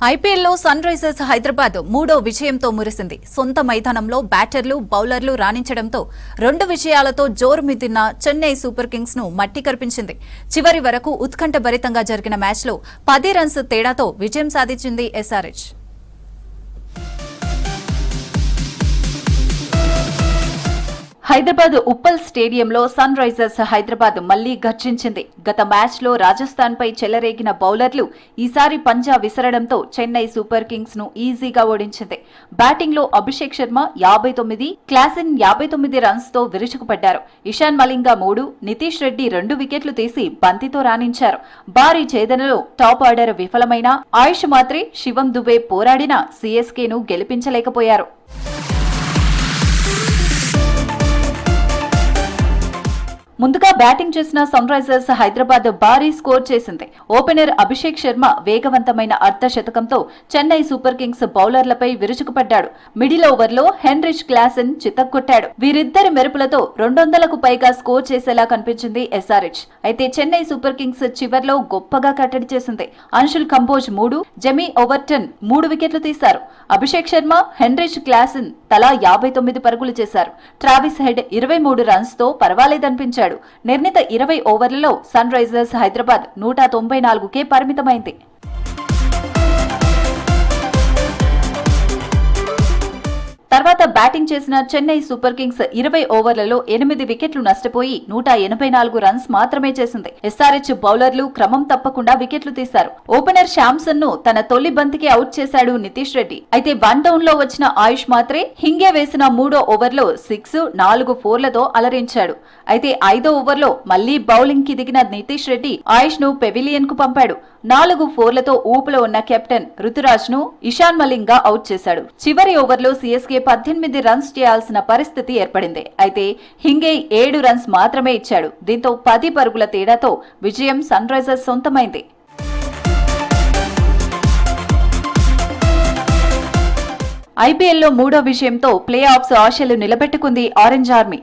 ఐపీఎల్లో sun Risers Hyderabad మూడో విజయంతో మురిసింది. సొంత మైదానంలో బ్యాటర్లు, బౌలర్లు రాణించడంతో 2 విజయాలతో జోరుమిద్దిన చెన్నై సూపర్ కింగ్స్ ను మట్టి కరిపించింది. చివరి వరకు ఉత్కంఠభరితంగా జరిగిన మ్యాచ్లో 10 రన్స్ తేడాతో విజయం సాధించింది ఎస్ఆర్హెచ్. హైదరాబాద్ ఉప్పల్ స్టేడియంలో సన్ రైజర్స్ హైదరాబాద్ మళ్లీ గర్జించింది. గత మ్యాచ్లో రాజస్థాన్ పై చెలరేగిన బౌలర్లు ఈసారి పంజా విసరడంతో చెన్నై సూపర్ కింగ్స్ ను ఈజీగా ఓడించింది. బ్యాటింగ్ లో అభిషేక్ శర్మ 59, క్లాసెన్ 59 రన్స్ తో విరుచుకుపడ్డారు. ఇషాన్ మలింగ 3, నితీష్ రెడ్డి 2 వికెట్లు తీసి బంతితో రాణించారు. భారీ ఛేదనలో టాప్ ఆర్డర్ విఫలమైన ఆయుష్ మాత్రే, శివం దుబే పోరాడినా సీఎస్కే ను గెలిపించలేకపోయారు. ముందుగా బ్యాటింగ్ చేసిన సన్ రైజర్స్ హైదరాబాద్ భారీ స్కోర్ చేసింది. ఓపెనర్ అభిషేక్ శర్మ వేగవంతమైన అర్ధశతకంతో చెన్నై సూపర్ కింగ్స్ బౌలర్లపై విరుచుకుపడ్డాడు. మిడిల్ ఓవర్లో హెన్రిచ్ క్లాసెన్ చితక్కొట్టాడు. వీరిద్దరి మెరుపులతో 200కు పైగా స్కోర్ చేసేలా కనిపించింది ఎస్ఆర్హెచ్. అయితే చెన్నై సూపర్ కింగ్స్ చివర్లో గొప్పగా కట్టడి చేసింది. అంశుల్ కంబోజ్ 3, జెమీ ఓవర్టన్ 3 వికెట్లు తీశారు. అభిషేక్ శర్మ, హెన్రిచ్ క్లాసెన్ తలా 59 పరుగులు చేశారు. ట్రావిస్ హెడ్ 23 రన్స్ తో పర్వాలేదనిపించాడు. నిర్ణీత 20 ఓవర్లలో సన్ రైజర్స్ హైదరాబాద్ 194కే పరిమితమైంది. తర్వాత బ్యాటింగ్ చేసిన చెన్నై సూపర్ కింగ్స్ 20 ఓవర్లలో 8 వికెట్లు నష్టపోయి 184 రన్స్ మాత్రమే చేసింది. ఎస్ఆర్హెచ్ బౌలర్లు క్రమం తప్పకుండా వికెట్లు తీశారు. ఓపెనర్ శాంసన్ ను తన తొలి బంతికి అవుట్ చేశాడు నితీష్ రెడ్డి. అయితే 1 డౌన్ లో వచ్చిన ఆయుష్ మాత్రే హింగే వేసిన 3వ ఓవర్లో 6, 4 ఫోర్లతో అలరించాడు. అయితే 5వ ఓవర్లో మళ్లీ బౌలింగ్ కి దిగిన నితీష్ రెడ్డి ఆయుష్ ను పెవిలియన్ కు పంపాడు. 4 ఫోర్లతో ఊపులో ఉన్న కెప్టెన్ రుతురాజ్ ను ఇషాన్ మలింగ అవుట్ చేశాడు. చివరి ఓవర్లో సీఎస్కే 18 రన్స్ చేయాల్సిన పరిస్థితి ఏర్పడింది. అయితే హింగే 7 రన్స్ మాత్రమే ఇచ్చాడు. దీంతో 10 పరుగుల తేడాతో విజయం సన్ రైజర్స్ సొంతమైంది. ఐపీఎల్లో మూడో విజయంతో ప్లే ఆఫ్స్ ఆశలు నిలబెట్టుకుంది ఆరెంజ్ ఆర్మీ.